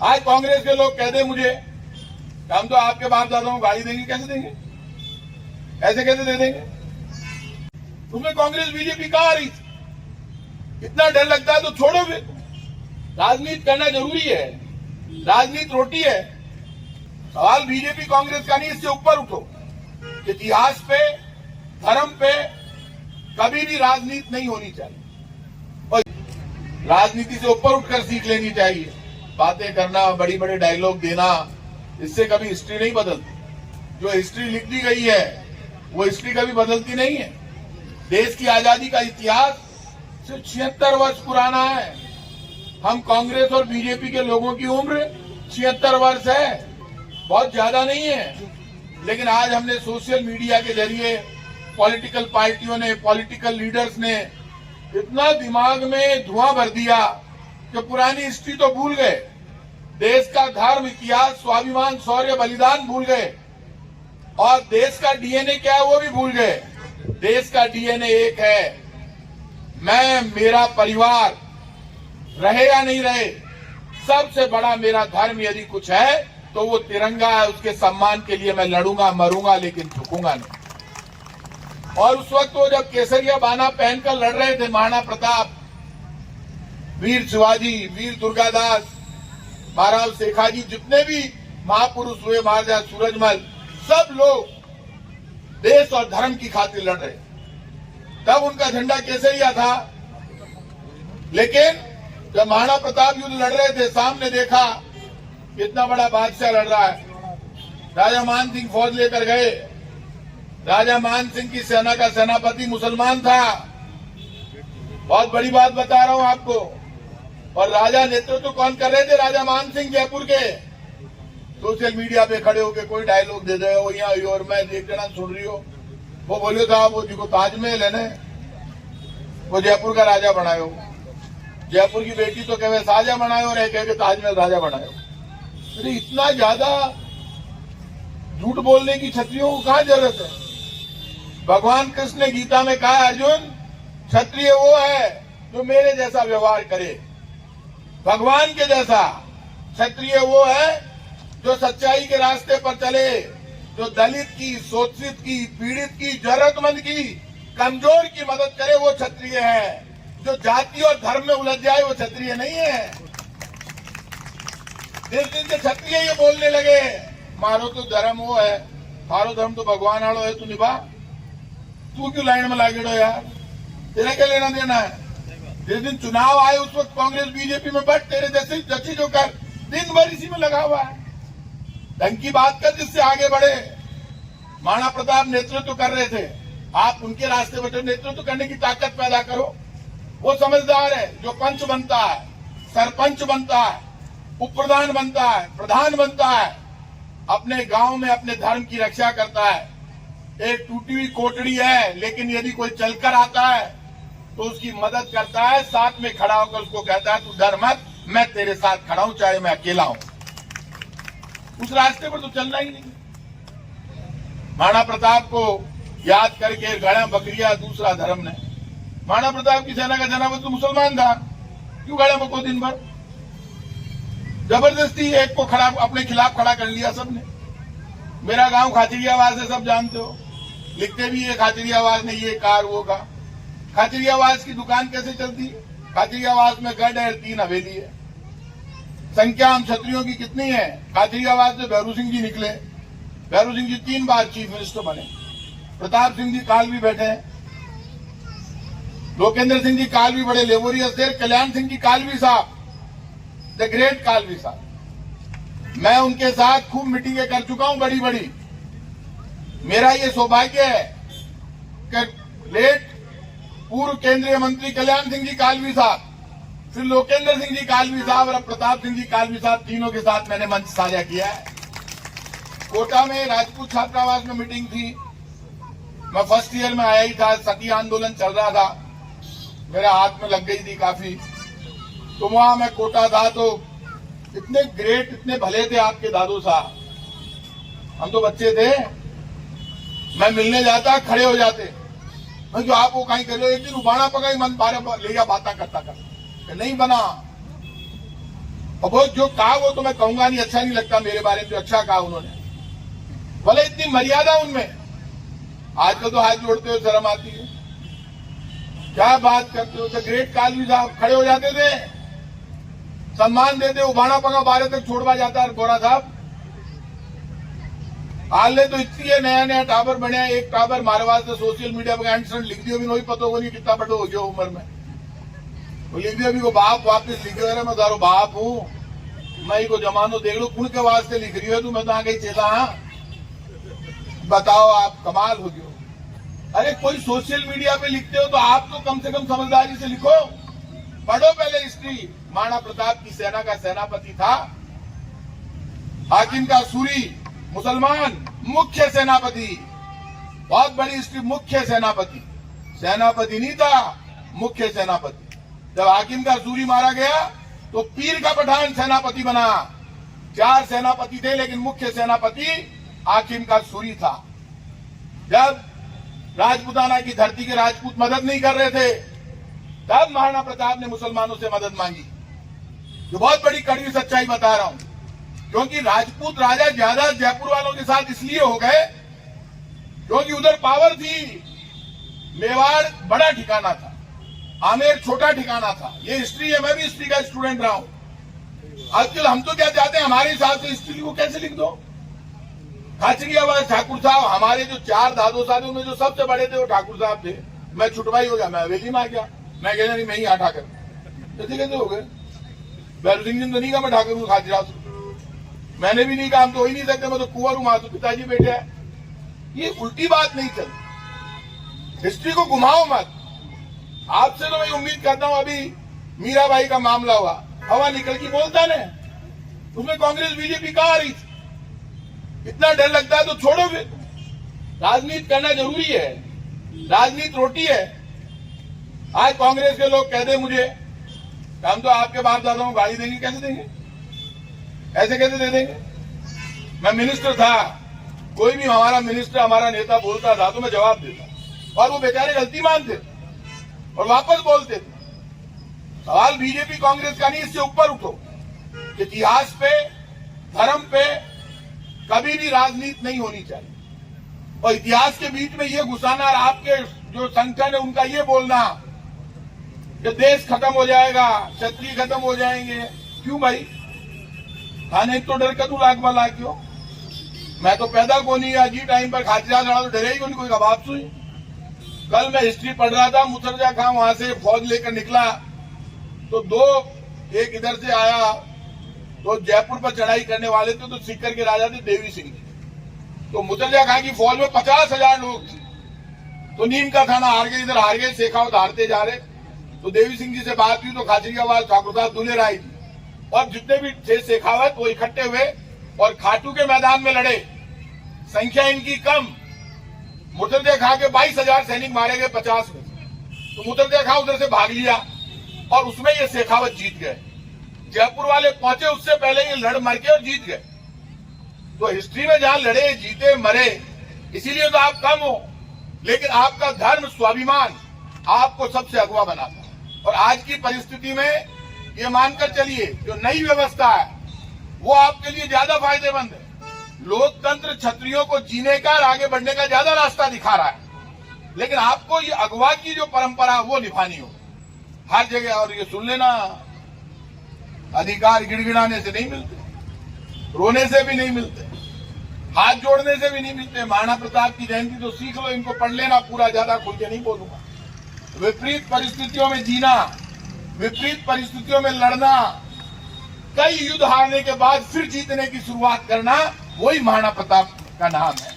आज कांग्रेस के लोग कहते मुझे हम तो आपके बाप दादाओं को गाली देंगे, कैसे देंगे, ऐसे कैसे दे देंगे? तुम्हें कांग्रेस बीजेपी कहां आ रही थी? इतना डर लगता है तो छोड़ो फिर। राजनीति करना जरूरी है, राजनीति रोटी है। सवाल बीजेपी कांग्रेस का नहीं, इससे ऊपर उठो। इतिहास पे, धर्म पे कभी भी राजनीति नहीं होनी चाहिए और राजनीति से ऊपर उठकर सीख लेनी चाहिए। बातें करना, बड़ी बड़े डायलॉग देना, इससे कभी हिस्ट्री नहीं बदलती। जो हिस्ट्री लिख दी गई है वो हिस्ट्री कभी बदलती नहीं है। देश की आजादी का इतिहास सिर्फ 76 वर्ष पुराना है। हम कांग्रेस और बीजेपी के लोगों की उम्र 76 वर्ष है, बहुत ज्यादा नहीं है। लेकिन आज हमने सोशल मीडिया के जरिए पॉलिटिकल पार्टियों ने, पॉलिटिकल लीडर्स ने इतना दिमाग में धुआं भर दिया कि पुरानी हिस्ट्री तो भूल गए, देश का धर्म, इतिहास, स्वाभिमान, शौर्य, बलिदान भूल गए और देश का डीएनए क्या है वो भी भूल गए। देश का डीएनए एक है, मैं, मेरा परिवार, रहे या नहीं रहे, सबसे बड़ा मेरा धर्म यदि कुछ है तो वो तिरंगा है। उसके सम्मान के लिए मैं लड़ूंगा, मरूंगा, लेकिन झुकूंगा नहीं। और उस वक्त वो जब केसरिया बाना पहनकर लड़ रहे थे, महाराणा प्रताप, वीर शिवाजी, वीर दुर्गादास, महाराज शेखाजी, जितने भी महापुरुष हुए, महाराजा सूरजमल, सब लोग देश और धर्म की खातिर लड़ रहे। तब उनका झंडा केसरिया था। लेकिन जब महाराणा प्रताप युद्ध लड़ रहे थे, सामने देखा कितना बड़ा बादशाह लड़ रहा है। राजा मान सिंह फौज लेकर गए। राजा मान सिंह की सेना का सेनापति मुसलमान था। बहुत बड़ी बात बता रहा हूं आपको। और राजा नेतृत्व कौन कर रहे थे? राजा मान सिंह, जयपुर के। सोशल मीडिया पे खड़े होकर कोई डायलॉग दे रहे हो यहाँ, और मैं एक जना सुन रही हो, वो बोलियो था वो जिको ताजमहल है ना, वो जयपुर का राजा बनायो। जयपुर की बेटी तो कहे साजा बनायो और कहे ताजमहल राजा बनायो। अरे इतना ज्यादा झूठ बोलने की क्षत्रियों को कहाँ जरूरत है? भगवान कृष्ण ने गीता में कहा, अर्जुन, क्षत्रिय वो है जो मेरे जैसा व्यवहार करे, भगवान के जैसा। क्षत्रिय वो है जो सच्चाई के रास्ते पर चले, जो दलित की, शोषित की, पीड़ित की, जरूरतमंद की, कमजोर की मदद करे, वो क्षत्रिय है। जो जाति और धर्म में उलझ जाए वो क्षत्रिय नहीं है। जिस दिन से क्षत्रिय ये बोलने लगे, मारो तो धर्म वो है, थारो धर्म तो भगवान आड़ो है, तू निभा, तू क्यों लाइन में लागेड़ो यार, तेरा क्या लेना देना है? जिस दिन चुनाव आए उस वक्त कांग्रेस बीजेपी में बट तेरे जैसे जची जो कर दिन भर इसी में लगा हुआ है। ढंग की बात कर जिससे आगे बढ़े। महाराणा प्रताप नेतृत्व कर रहे थे, आप उनके रास्ते बैठे, नेतृत्व करने की ताकत पैदा करो। वो समझदार है जो पंच बनता है, सरपंच बनता है, उप प्रधान बनता है, प्रधान बनता है, अपने गांव में अपने धर्म की रक्षा करता है। एक टूटी हुई कोटड़ी है, लेकिन यदि कोई चलकर आता है तो उसकी मदद करता है, साथ में खड़ा होकर उसको कहता है तू डर मत, मैं तेरे साथ खड़ा हूं, चाहे मैं अकेला हूं। उस रास्ते पर तो चलना ही नहीं। महाराणा प्रताप को याद करके गड़ा बकरिया दूसरा धर्म ने। महाराणा प्रताप की सेना का सेनापति तो मुसलमान था, क्यों गड़ा बको दिन भर? जबरदस्ती एक को खड़ा, अपने खिलाफ खड़ा कर लिया सबने। मेरा गांव खाचरियावास है, सब जानते हो, लिखते भी है खाचरियावास ने ये कार वो का। खाचरियावास की दुकान कैसे चलती है? खाचरियावास में गढ़ है, 3 हवेली है। संख्या हम क्षत्रियों की कितनी है? खाचरियावास से भैरू सिंह जी निकले, भैरू सिंह जी 3 बार चीफ मिनिस्टर बने, प्रताप सिंह जी काल भी बैठे हैं, लोकेंद्र सिंह जी काल भी बड़े लेबोरियस थे, कल्याण सिंह जी कालवी साहब, द ग्रेट कालवी साहब। मैं उनके साथ खूब मीटिंगें कर चुका हूं, बड़ी बड़ी। मेरा ये सौभाग्य है कि लेट पूर्व केंद्रीय मंत्री कल्याण सिंह जी कालवी साहब, फिर लोकेंद्र सिंह जी कालवी साहब और प्रताप सिंह जी कालवी साहब, तीनों के साथ मैंने मंच साझा किया है। कोटा में राजपूत छात्रावास में मीटिंग थी, मैं फर्स्ट ईयर में आया ही था, सती आंदोलन चल रहा था, मेरे हाथ में लग गई थी काफी, तो वहां मैं कोटा था। तो इतने ग्रेट, इतने भले थे आपके दादू साहब, हम तो बच्चे थे, मैं मिलने जाता, खड़े हो जाते, मैं जो आप वो कहीं कर लो, एक दिन उबाड़ा पका ही मन बारे ले जा बाता करता कर, नहीं बना। और वो जो कहा वो तो मैं कहूंगा नहीं, अच्छा नहीं लगता मेरे बारे में जो अच्छा कहा उन्होंने, बोले इतनी मर्यादा उनमें। आजकल तो हाथ जोड़ते हो शर्म आती है, क्या बात करते हो। तो ग्रेट कालवी साहब खड़े हो जाते थे, सम्मान देते, उबाना पगा 12 तक छोड़वा जाता है गोरा साहब। हाल तो इतनी है, नया नया टावर बने, एक टावर मारे वास्ते सोशल मीडिया पर एंड लिख दियो भी नहीं पता होगा नहीं कितना बड़ो हो गया उम्र में, वो लिख दियो भी को बाप वापिस लिख दियो, मैं तारो बाप हूं, मैं को जमानो देख लो कुण के वास्ते लिख रही हो तू, मैं तो आगे चेला। हाँ बताओ, आप कमाल हो गयो। अरे कोई सोशल मीडिया पे लिखते हो तो आप तो कम से कम समझदारी से लिखो, पढ़ो पहले हिस्ट्री। महाराणा प्रताप की सेना का सेनापति था, हाकिम का सूरी मुसलमान मुख्य सेनापति, बहुत बड़ी हिस्ट्री, मुख्य सेनापति, सेनापति नहीं था, मुख्य सेनापति। जब हाकिम का सूरी मारा गया तो पीर का पठान सेनापति बना। 4 सेनापति थे लेकिन मुख्य सेनापति हाकिम का सूरी था। जब राजपूताना की धरती के राजपूत मदद नहीं कर रहे थे तब महाराणा प्रताप ने मुसलमानों से मदद मांगी। जो बहुत बड़ी कड़वी सच्चाई बता रहा हूं, क्योंकि राजपूत राजा ज्यादा जयपुर वालों के साथ इसलिए हो गए क्योंकि उधर पावर थी। मेवाड़ बड़ा ठिकाना था, आमेर छोटा ठिकाना था। ये हिस्ट्री है, मैं भी हिस्ट्री का स्टूडेंट रहा हूं। आजकल हम तो क्या चाहते हैं, हमारे हिसाब से हिस्ट्री को कैसे लिख दो। खाचरियावास ठाकुर साहब, हमारे जो 4 दादो साहब में जो सबसे बड़े थे वो ठाकुर साहब थे। मैं छुटवाई हो गया, मैं हवेली में आ गया, मैं कहना नहीं मैं ही ठाकर कैसे कैसे हो गए। बैरू सिंह जी तो नहीं कहा मैं ठाकुर हूँ खाचरिया, मैंने भी नहीं कहा, हम तो हो ही नहीं सकते, मैं तो कुंवर हूं, मां तो पिताजी बेटे हैं। ये उल्टी बात नहीं चल, हिस्ट्री को घुमाओ मत। आपसे तो मैं उम्मीद करता हूं, अभी मीराबाई का मामला हुआ, हवा निकल की बोलता ने, उसमें कांग्रेस बीजेपी कहां आ रही थी। इतना डर लगता है तो छोड़ो फिर, राजनीति करना जरूरी है, राजनीति रोटी है। आज कांग्रेस के लोग कहते मुझे हम तो आपके बाप दादाओं को गाली देंगे, कैसे देंगे, ऐसे कैसे दे देंगे। मैं मिनिस्टर था, कोई भी हमारा मिनिस्टर हमारा नेता बोलता था तो मैं जवाब देता और वो बेचारे गलती मानते और वापस बोलते थे। सवाल बीजेपी कांग्रेस का नहीं, इससे ऊपर उठो। इतिहास पे, धर्म पे कभी भी राजनीति नहीं होनी चाहिए और इतिहास के बीच में ये घुसाना और आपके जो संगठन है उनका ये बोलना कि देश खत्म हो जाएगा, क्षत्रिय खत्म हो जाएंगे। क्यों भाई, खाने तो डर का तू लाख वाला क्यों। मैं तो पैदा को नहीं, आज ही टाइम पर खाचरा लड़ा तो डरे ही को नहीं, कोई कबाब सुई। कल मैं हिस्ट्री पढ़ रहा था, मुसरजा खां वहां से फौज लेकर निकला तो 2 एक इधर से आया तो जयपुर पर चढ़ाई करने वाले थे, तो सीकर के राजा थे देवी सिंह जी। तो मुसरजा खां की फौज में 50,000 लोग थे, तो नीम का थाना हार गए, इधर हार गए, शेखावत हारते जा रहे। तो देवी सिंह जी से बात हुई तो खाचरियावास ठाकुर साहब दूल्हे राय जी और जितने भी थे शेखावत वो इकट्ठे हुए और खाटू के मैदान में लड़े। संख्या इनकी कम, मुसरजा खां के 22,000 सैनिक मारे गए 50 में। तो मुसरजा खां उधर से भाग लिया और उसमें ये शेखावत जीत गए। जयपुर वाले पहुंचे उससे पहले ये लड़ मर के और जीत गए। तो हिस्ट्री में जहां लड़े, जीते, मरे, इसीलिए तो आप कम हो, लेकिन आपका धर्म, स्वाभिमान आपको सबसे अगवा बनाता है। और आज की परिस्थिति में ये मानकर चलिए जो नई व्यवस्था है वो आपके लिए ज्यादा फायदेमंद है। लोकतंत्र क्षत्रियों को जीने का और आगे बढ़ने का ज्यादा रास्ता दिखा रहा है, लेकिन आपको ये अगवा की जो परंपरा है वो निभानी हो हर जगह। और ये सुन लेना, अधिकार गिड़गिड़ाने से नहीं मिलते, रोने से भी नहीं मिलते, हाथ जोड़ने से भी नहीं मिलते। महाराणा प्रताप की जयंती तो सीख लो, इनको पढ़ लेना पूरा, ज्यादा खुल के नहीं बोलूंगा। विपरीत परिस्थितियों में जीना, विपरीत परिस्थितियों में लड़ना, कई युद्ध हारने के बाद फिर जीतने की शुरुआत करना, वही महाराणा प्रताप का नाम है।